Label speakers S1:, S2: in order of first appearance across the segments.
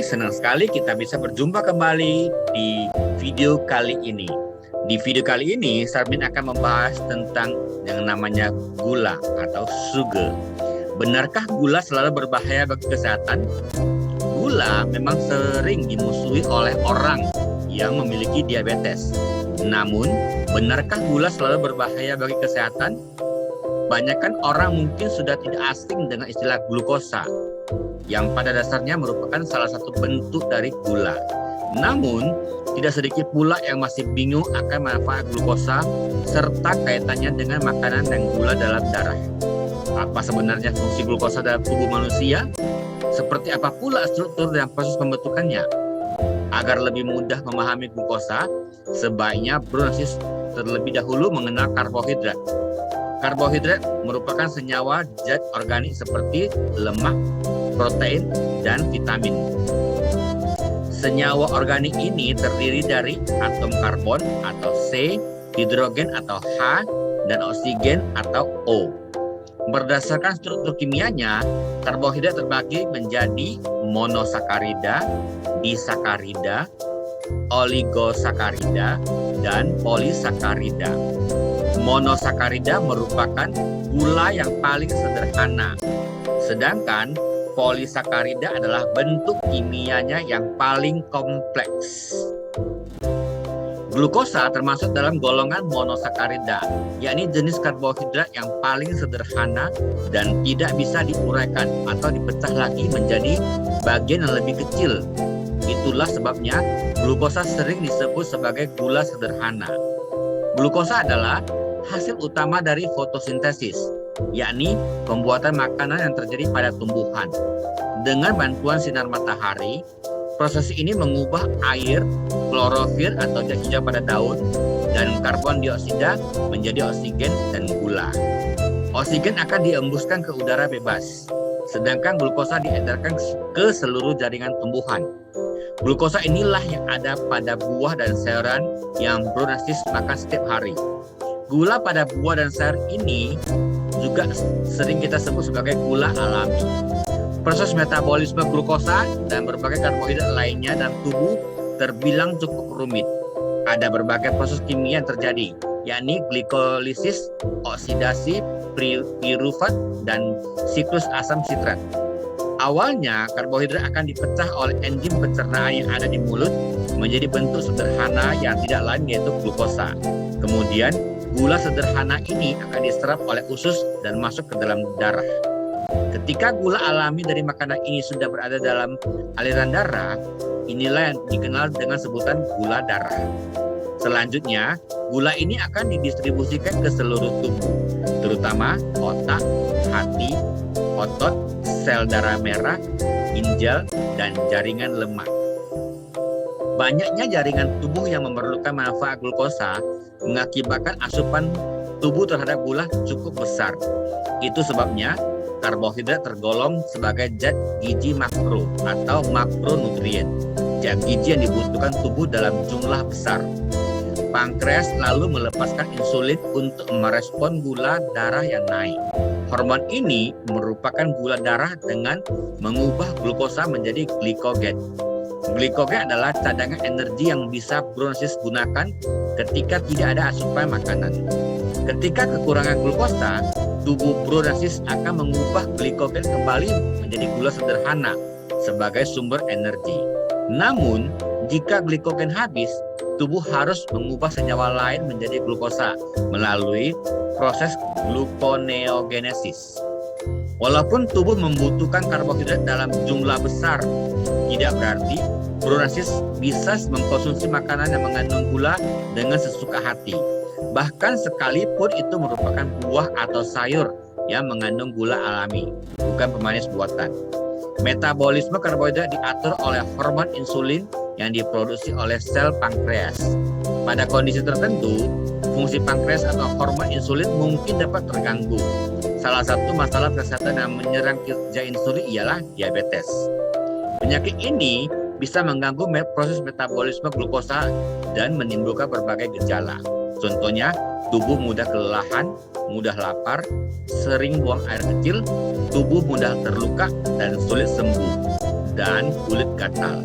S1: senang sekali kita bisa berjumpa kembali di video kali ini. Di video kali ini, Sarmin akan membahas tentang yang namanya gula atau sugar. Benarkah gula selalu berbahaya bagi kesehatan? Gula memang sering dimusuhi oleh orang yang memiliki diabetes. Namun, benarkah gula selalu berbahaya bagi kesehatan? Banyakkan orang mungkin sudah tidak asing dengan istilah glukosa, yang pada dasarnya merupakan salah satu bentuk dari gula. Namun, tidak sedikit pula yang masih bingung akan manfaat glukosa serta kaitannya dengan makanan dan gula dalam darah. Apa sebenarnya fungsi glukosa dalam tubuh manusia? Seperti apa pula struktur dan proses pembentukannya? Agar lebih mudah memahami glukosa, sebaiknya Bro Narsis terlebih dahulu mengenal karbohidrat. Karbohidrat merupakan senyawa zat organik seperti lemak, protein, dan vitamin. Senyawa organik ini terdiri dari atom karbon atau C, hidrogen atau H, dan oksigen atau O. Berdasarkan struktur kimianya, karbohidrat terbagi menjadi monosakarida, disakarida, oligosakarida, dan polisakarida. Monosakarida merupakan gula yang paling sederhana, sedangkan polisakarida adalah bentuk kimianya yang paling kompleks. Glukosa termasuk dalam golongan monosakarida, yakni jenis karbohidrat yang paling sederhana dan tidak bisa diuraikan atau dipecah lagi menjadi bagian yang lebih kecil. Itulah sebabnya glukosa sering disebut sebagai gula sederhana. Glukosa adalah hasil utama dari fotosintesis, yakni pembuatan makanan yang terjadi pada tumbuhan. Dengan bantuan sinar matahari, proses ini mengubah air, klorofil atau zat hijau pada daun, dan karbon dioksida menjadi oksigen dan gula. Oksigen akan diembuskan ke udara bebas, sedangkan glukosa diedarkan ke seluruh jaringan tumbuhan. Glukosa inilah yang ada pada buah dan sayuran yang Bro Narsis makan setiap hari. Gula pada buah dan sayur ini juga sering kita sebut sebagai gula alami. Proses metabolisme glukosa dan berbagai karbohidrat lainnya dalam tubuh terbilang cukup rumit. Ada berbagai proses kimia yang terjadi, yakni glikolisis, oksidasi, pirufat, dan siklus asam sitrat. Awalnya, karbohidrat akan dipecah oleh enzim pencernaan yang ada di mulut menjadi bentuk sederhana yang tidak lain yaitu glukosa. Kemudian, gula sederhana ini akan diserap oleh usus dan masuk ke dalam darah. Ketika gula alami dari makanan ini sudah berada dalam aliran darah, inilah yang dikenal dengan sebutan gula darah. Selanjutnya, gula ini akan didistribusikan ke seluruh tubuh, terutama otak, hati, otot, sel darah merah, ginjal, dan jaringan lemak. Banyaknya jaringan tubuh yang memerlukan manfaat glukosa mengakibatkan asupan tubuh terhadap gula cukup besar. Itu sebabnya karbohidrat tergolong sebagai zat gizi makro atau makronutrien, zat gizi yang dibutuhkan tubuh dalam jumlah besar. Pankreas lalu melepaskan insulin untuk merespon gula darah yang naik. Hormon ini merupakan gula darah dengan mengubah glukosa menjadi glikogen. Glikogen adalah cadangan energi yang bisa Bro Narsis gunakan ketika tidak ada asupan makanan. Ketika kekurangan glukosa, tubuh Bro Narsis akan mengubah glikogen kembali menjadi gula sederhana sebagai sumber energi. Namun, jika glikogen habis, tubuh harus mengubah senyawa lain menjadi glukosa melalui proses gluconeogenesis. Walaupun tubuh membutuhkan karbohidrat dalam jumlah besar, tidak berarti Bro Narsis bisa mengkonsumsi makanan yang mengandung gula dengan sesuka hati. Bahkan sekalipun itu merupakan buah atau sayur yang mengandung gula alami, bukan pemanis buatan. Metabolisme karbohidrat diatur oleh hormon insulin yang diproduksi oleh sel pankreas. Pada kondisi tertentu, fungsi pankreas atau hormon insulin mungkin dapat terganggu. Salah satu masalah kesehatan yang menyerang kerja insulin ialah diabetes. Penyakit ini bisa mengganggu proses metabolisme glukosa dan menimbulkan berbagai gejala. Contohnya, tubuh mudah kelelahan, mudah lapar, sering buang air kecil, tubuh mudah terluka, dan sulit sembuh. dan kulit gatal.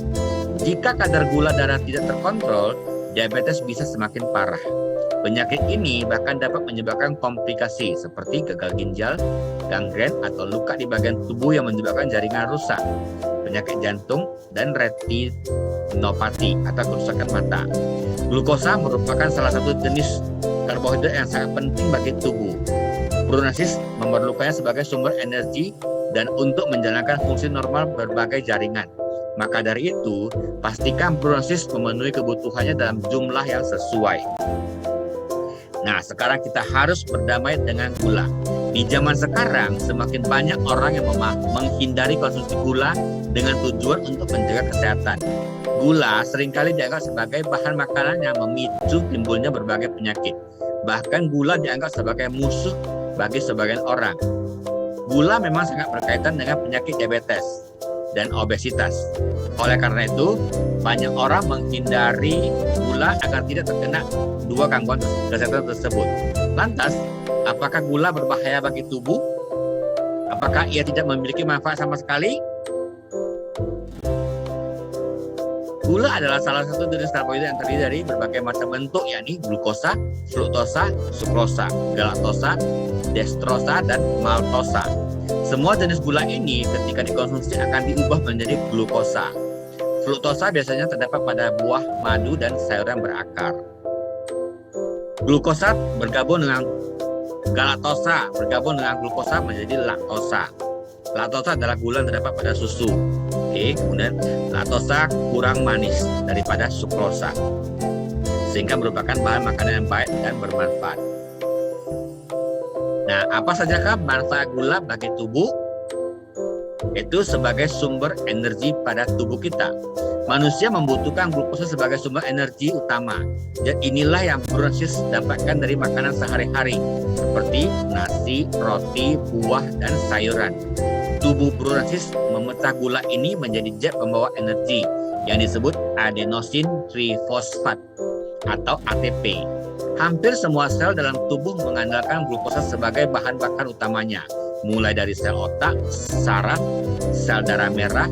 S1: Jika kadar gula darah tidak terkontrol, diabetes bisa semakin parah. Penyakit ini bahkan dapat menyebabkan komplikasi seperti gagal ginjal, gangren atau luka di bagian tubuh yang menyebabkan jaringan rusak, penyakit jantung, dan retinopati atau kerusakan mata. Glukosa merupakan salah satu jenis karbohidrat yang sangat penting bagi tubuh. Brunasis memerlukannya sebagai sumber energi dan untuk menjalankan fungsi normal berbagai jaringan. Maka dari itu, pastikan brunasis memenuhi kebutuhannya dalam jumlah yang sesuai. Nah, sekarang kita harus berdamai dengan gula. Di zaman sekarang, semakin banyak orang yang menghindari konsumsi gula dengan tujuan untuk menjaga kesehatan. Gula seringkali dianggap sebagai bahan makanan yang memicu timbulnya berbagai penyakit. Bahkan gula dianggap sebagai musuh bagi sebagian orang. Gula memang sangat berkaitan dengan penyakit diabetes dan obesitas. Oleh karena itu, banyak orang menghindari gula agar tidak terkena dua gangguan kesehatan tersebut. Lantas, apakah gula berbahaya bagi tubuh? Apakah ia tidak memiliki manfaat sama sekali? Gula adalah salah satu jenis karbohidrat yang terdiri dari berbagai macam bentuk, yakni glukosa, fruktosa, sukrosa, galaktosa, dekstrosa, dan maltosa. Semua jenis gula ini ketika dikonsumsi akan diubah menjadi glukosa. Fruktosa biasanya terdapat pada buah, madu, dan sayuran berakar. Glukosa bergabung dengan galaktosa, bergabung dengan glukosa menjadi laktosa. Laktosa adalah gula yang terdapat pada susu. Kemudian laktosa kurang manis daripada sukrosa, sehingga merupakan bahan makanan yang baik dan bermanfaat. Nah, apa sajakah manfaat gula bagi tubuh? Itu sebagai sumber energi pada tubuh kita. Manusia membutuhkan glukosa sebagai sumber energi utama. Dan inilah yang Brunasis dapatkan dari makanan sehari-hari, seperti nasi, roti, buah, dan sayuran. Tubuh Brunasis memecah gula ini menjadi zat pembawa energi yang disebut adenosin trifosfat atau ATP. Hampir semua sel dalam tubuh mengandalkan glukosa sebagai bahan bakar utamanya, mulai dari sel otak, saraf, sel darah merah,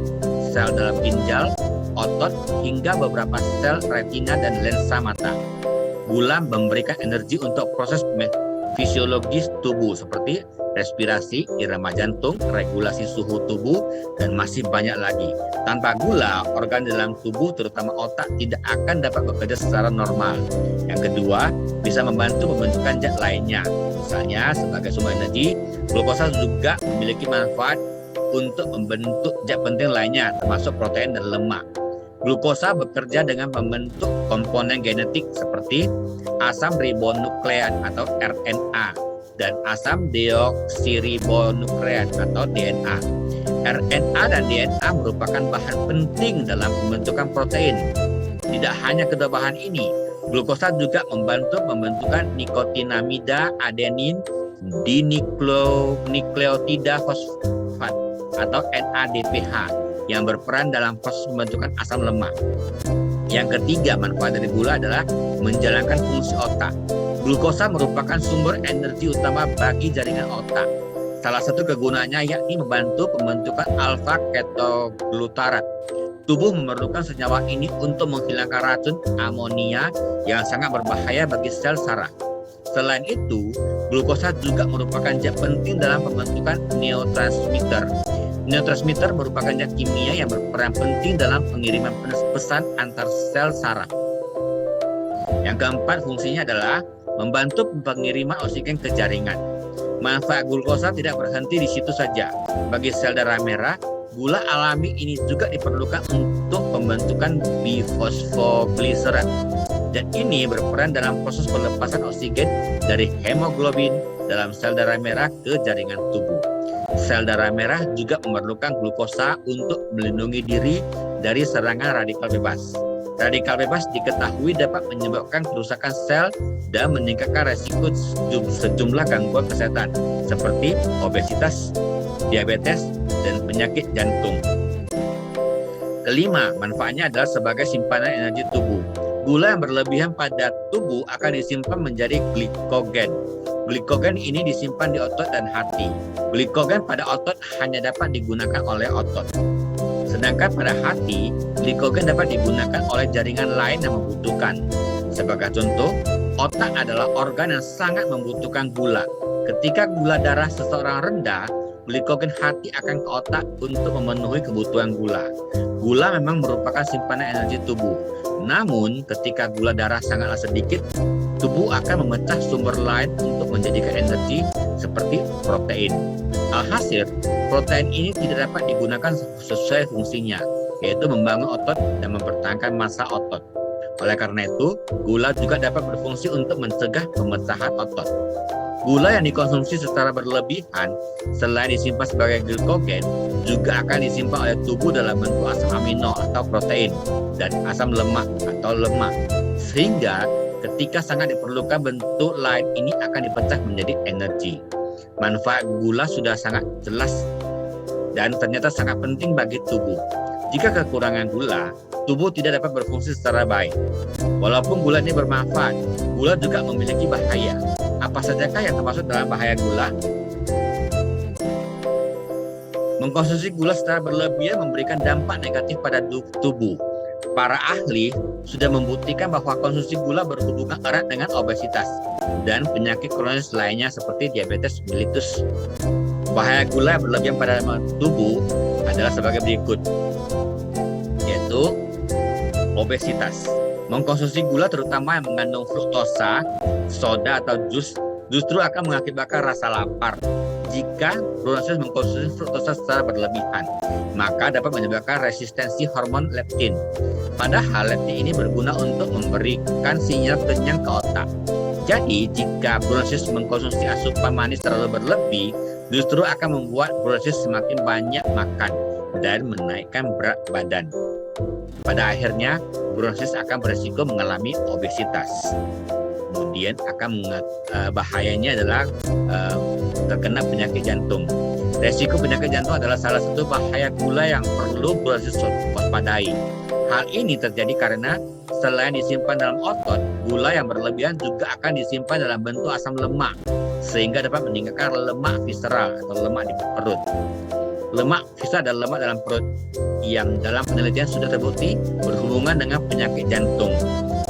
S1: sel dalam ginjal, otot, hingga beberapa sel retina dan lensa mata. Gula memberikan energi untuk proses fisiologis tubuh seperti respirasi, irama jantung, regulasi suhu tubuh, dan masih banyak lagi. Tanpa gula, organ dalam tubuh terutama otak tidak akan dapat bekerja secara normal. Yang kedua, bisa membantu pembentukan zat lainnya. Misalnya, sebagai sumber energi, glukosa juga memiliki manfaat untuk membentuk zat penting lainnya, termasuk protein dan lemak. Glukosa bekerja dengan membentuk komponen genetik seperti asam ribonukleat atau RNA dan asam deoksiribonukleat atau DNA. RNA dan DNA merupakan bahan penting dalam pembentukan protein. Tidak hanya kedua bahan ini, glukosa juga membantu pembentukan nikotinamida adenin dinukleotida fosfat atau NADPH yang berperan dalam proses pembentukan asam lemak. Yang ketiga, manfaat dari gula adalah menjalankan fungsi otak. Glukosa merupakan sumber energi utama bagi jaringan otak. Salah satu kegunaannya yakni membantu pembentukan alfa-ketoglutarat. Tubuh memerlukan senyawa ini untuk menghilangkan racun amonia yang sangat berbahaya bagi sel saraf. Selain itu, glukosa juga merupakan zat penting dalam pembentukan neurotransmitter. Neurotransmitter merupakan zat kimia yang berperan penting dalam pengiriman pesan antar sel saraf. Yang keempat, fungsinya adalah membantu pengiriman oksigen ke jaringan. Manfaat glukosa tidak berhenti di situ saja. Bagi sel darah merah, gula alami ini juga diperlukan untuk pembentukan bifosfogliserat. Dan ini berperan dalam proses pelepasan oksigen dari hemoglobin dalam sel darah merah ke jaringan tubuh. Sel darah merah juga memerlukan glukosa untuk melindungi diri dari serangan radikal bebas. Radikal bebas diketahui dapat menyebabkan kerusakan sel dan meningkatkan resiko sejumlah gangguan kesehatan seperti obesitas, diabetes, dan penyakit jantung. Kelima, manfaatnya adalah sebagai simpanan energi tubuh. Gula yang berlebihan pada tubuh akan disimpan menjadi glikogen. Glikogen ini disimpan di otot dan hati. Glikogen pada otot hanya dapat digunakan oleh otot. Sedangkan pada hati, glikogen dapat digunakan oleh jaringan lain yang membutuhkan. Sebagai contoh, otak adalah organ yang sangat membutuhkan gula. Ketika gula darah seseorang rendah, glikogen hati akan ke otak untuk memenuhi kebutuhan gula. Gula memang merupakan simpanan energi tubuh. Namun, ketika gula darah sangatlah sedikit, tubuh akan memecah sumber lain untuk menjadikan energi seperti protein. Alhasil, protein ini tidak dapat digunakan sesuai fungsinya, yaitu membangun otot dan mempertahankan massa otot. Oleh karena itu, gula juga dapat berfungsi untuk mencegah pemecahan otot. Gula yang dikonsumsi secara berlebihan, selain disimpan sebagai glikogen, juga akan disimpan oleh tubuh dalam bentuk asam amino atau protein dan asam lemak atau lemak. Sehingga ketika sangat diperlukan, bentuk lain ini akan dipecah menjadi energi. Manfaat gula sudah sangat jelas dan ternyata sangat penting bagi tubuh. Jika kekurangan gula, tubuh tidak dapat berfungsi secara baik. Walaupun gula ini bermanfaat, gula juga memiliki bahaya. Apa sajakah yang termasuk dalam bahaya gula? Mengkonsumsi gula secara berlebihan memberikan dampak negatif pada tubuh. Para ahli sudah membuktikan bahwa konsumsi gula berhubungan erat dengan obesitas dan penyakit kronis lainnya seperti diabetes mellitus. Bahaya gula yang berlebihan pada tubuh adalah sebagai berikut, yaitu obesitas. Mengkonsumsi gula terutama yang mengandung fruktosa, soda atau jus justru akan mengakibatkan rasa lapar. Jika bronchis mengkonsumsi fruktosa secara berlebihan, maka dapat menyebabkan resistensi hormon leptin. Padahal leptin ini berguna untuk memberikan sinyal kenyang ke otak. Jadi, jika bronchis mengkonsumsi asupan manis terlalu berlebih, justru akan membuat bronchis semakin banyak makan dan menaikkan berat badan. Pada akhirnya, bronchis akan berisiko mengalami obesitas. Kemudian bahayanya adalah terkena penyakit jantung. Resiko penyakit jantung adalah salah satu bahaya gula yang perlu bronchis waspadai. Hal ini terjadi karena selain disimpan dalam otot, gula yang berlebihan juga akan disimpan dalam bentuk asam lemak, sehingga dapat meningkatkan lemak visceral atau lemak di perut. Lemak visceral adalah lemak dalam perut yang dalam penelitian sudah terbukti berhubungan dengan penyakit jantung.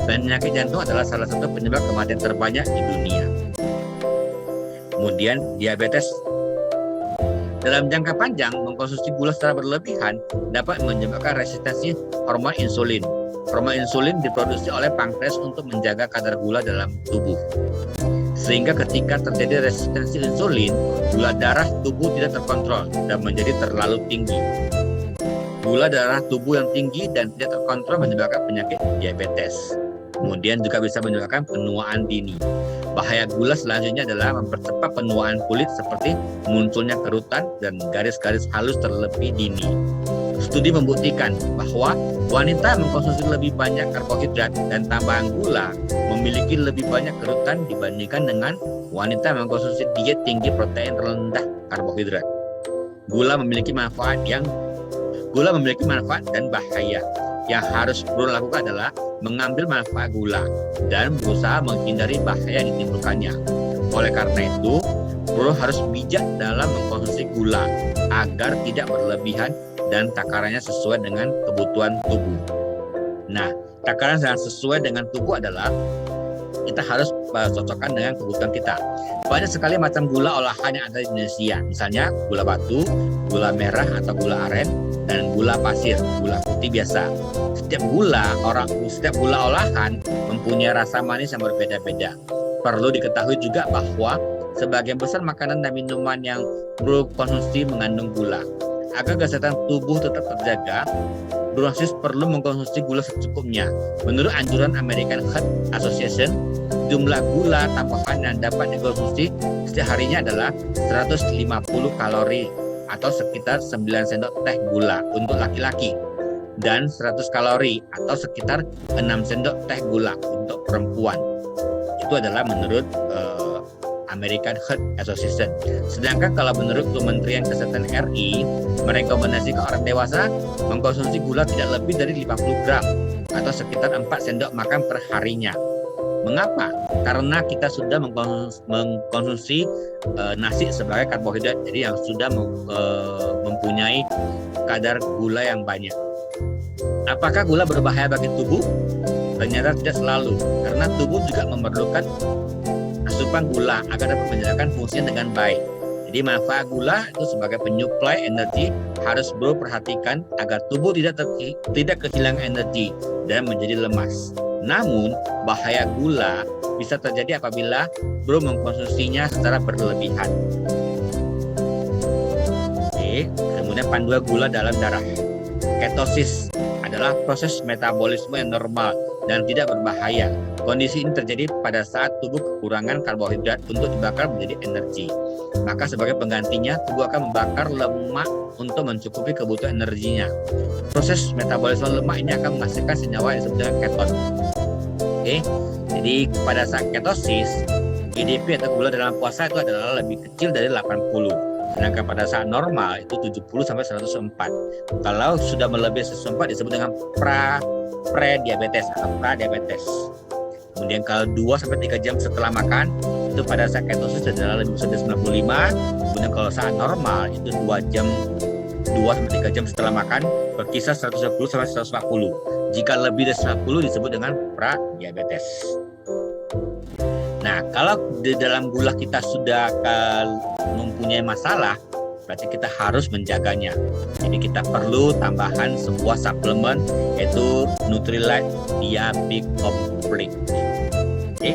S1: Dan penyakit jantung adalah salah satu penyebab kematian terbanyak di dunia. Kemudian diabetes. Dalam jangka panjang, mengkonsumsi gula secara berlebihan dapat menyebabkan resistensi hormon insulin. Hormon insulin diproduksi oleh pankreas untuk menjaga kadar gula dalam tubuh. Sehingga ketika terjadi resistensi insulin, gula darah tubuh tidak terkontrol dan menjadi terlalu tinggi. Gula darah tubuh yang tinggi dan tidak terkontrol menyebabkan penyakit diabetes. Kemudian juga bisa menyebabkan penuaan dini. Bahaya gula selanjutnya adalah mempercepat penuaan kulit seperti munculnya kerutan dan garis-garis halus terlebih dini. Studi membuktikan bahwa wanita yang mengkonsumsi lebih banyak karbohidrat dan tambahan gula memiliki lebih banyak kerutan dibandingkan dengan wanita yang mengkonsumsi diet tinggi protein rendah karbohidrat. Gula memiliki manfaat dan bahaya. Yang harus Bro lakukan adalah mengambil manfaat gula dan berusaha menghindari bahaya yang ditimbulkannya. Oleh karena itu, Bro harus bijak dalam mengkonsumsi gula agar tidak berlebihan dan takarannya sesuai dengan kebutuhan tubuh. Nah, takaran yang sesuai dengan tubuh adalah kita harus cocokkan dengan kebutuhan kita. Banyak sekali macam gula olahan yang ada di Indonesia, misalnya gula batu, gula merah atau gula aren, dan gula pasir, gula putih biasa. Setiap gula olahan mempunyai rasa manis yang berbeda-beda. Perlu diketahui juga bahwa sebagian besar makanan dan minuman yang Bro konsumsi mengandung gula. Agar kesehatan tubuh tetap terjaga, bronchis perlu mengkonsumsi gula secukupnya. Menurut anjuran American Heart Association, jumlah gula tambahan yang dapat dikonsumsi setiap harinya adalah 150 kalori atau sekitar 9 sendok teh gula untuk laki-laki dan 100 kalori atau sekitar 6 sendok teh gula untuk perempuan. Itu adalah menurut American Heart Association. Sedangkan kalau menurut Kementerian Kesehatan RI, merekomendasikan orang dewasa mengkonsumsi gula tidak lebih dari 50 gram atau sekitar 4 sendok makan per harinya. Mengapa? Karena kita sudah mengkonsumsi nasi sebagai karbohidrat, jadi yang sudah mempunyai kadar gula yang banyak. Apakah gula berbahaya bagi tubuh? Ternyata tidak selalu, karena tubuh juga memerlukan asupan gula agar dapat menjalankan fungsinya dengan baik. Jadi manfaat gula itu sebagai penyuplai energi harus bro perhatikan agar tubuh tidak kehilangan energi dan menjadi lemas. Namun bahaya gula bisa terjadi apabila bro mengkonsumsinya secara berlebihan. Oke, kemudian panduan gula dalam darah. Ketosis adalah proses metabolisme yang normal dan tidak berbahaya. Kondisi ini terjadi pada saat tubuh kekurangan karbohidrat untuk dibakar menjadi energi. Maka sebagai penggantinya, tubuh akan membakar lemak untuk mencukupi kebutuhan energinya. Proses metabolisme lemak ini akan menghasilkan senyawa yang disebut dengan keton. Oke, jadi pada saat ketosis, GDP atau gula dalam puasa itu adalah lebih kecil dari 80. Sedangkan pada saat normal itu 70 sampai 104. Kalau sudah melebihi 104 disebut dengan pre-diabetes atau pradiabetes. Kemudian kalau 2 sampai 3 jam setelah makan itu pada saat ketosis adalah lebih besar dari 95. Kemudian kalau saat normal itu 2 sampai 3 jam setelah makan berkisar 110 sampai 140. Jika lebih dari 110 disebut dengan pradiabetes. Nah, kalau di dalam gula kita sudah mempunyai masalah, berarti kita harus menjaganya. Jadi kita perlu tambahan sebuah suplemen yaitu Nutrilite Diabetes. Oke.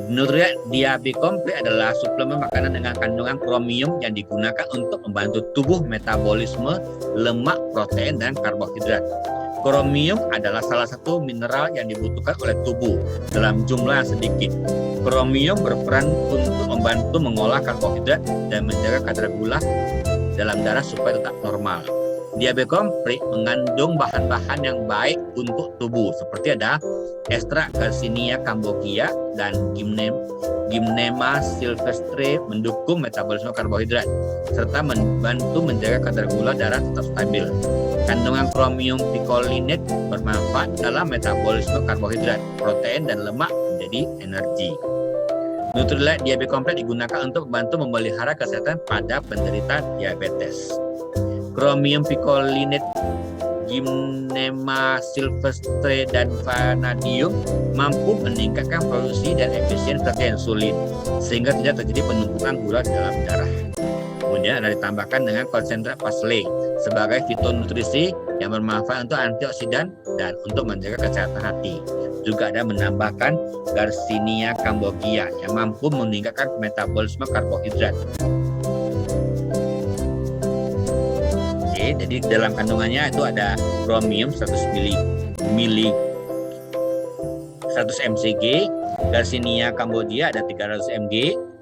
S1: Nutrilite Diabetes adalah suplemen makanan dengan kandungan kromium yang digunakan untuk membantu tubuh metabolisme lemak, protein, dan karbohidrat. Kromium adalah salah satu mineral yang dibutuhkan oleh tubuh dalam jumlah yang sedikit. Kromium berperan untuk membantu mengolah karbohidrat dan menjaga kadar gula dalam darah supaya tetap normal. Diabetes komplit mengandung bahan-bahan yang baik untuk tubuh seperti ada ekstrak Garcinia cambogia dan Gymnema sylvestre mendukung metabolisme karbohidrat serta membantu menjaga kadar gula darah tetap stabil. Kandungan kromium picolinate bermanfaat dalam metabolisme karbohidrat, protein, dan lemak menjadi energi. Nutrilite Diabetes Komplit digunakan untuk membantu memelihara kesehatan pada penderita diabetes. Kromium picolinate, Gymnema sylvestre, dan vanadium mampu meningkatkan produksi dan efisiensi kerja insulin sehingga tidak terjadi penumpukan gula dalam darah. Kemudian ada ditambahkan dengan konsentrat parsley sebagai fitonutrisi yang bermanfaat untuk antioksidan dan untuk menjaga kesehatan hati. Juga ada menambahkan Garcinia cambogia yang mampu meningkatkan metabolisme karbohidrat. Oke, jadi dalam kandungannya itu ada kromium 100 mcg, Garcinia cambogia ada 300 mg.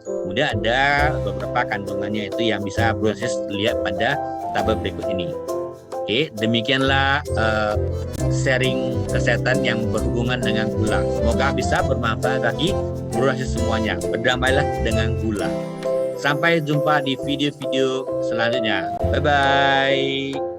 S1: Kemudian ada beberapa kandungannya itu yang bisa proses lihat pada tabel berikut ini. Oke, demikianlah sharing kesehatan yang berhubungan dengan gula. Semoga bisa bermanfaat bagi proses semuanya. Berdamailah dengan gula. Sampai jumpa di video-video selanjutnya. Bye-bye.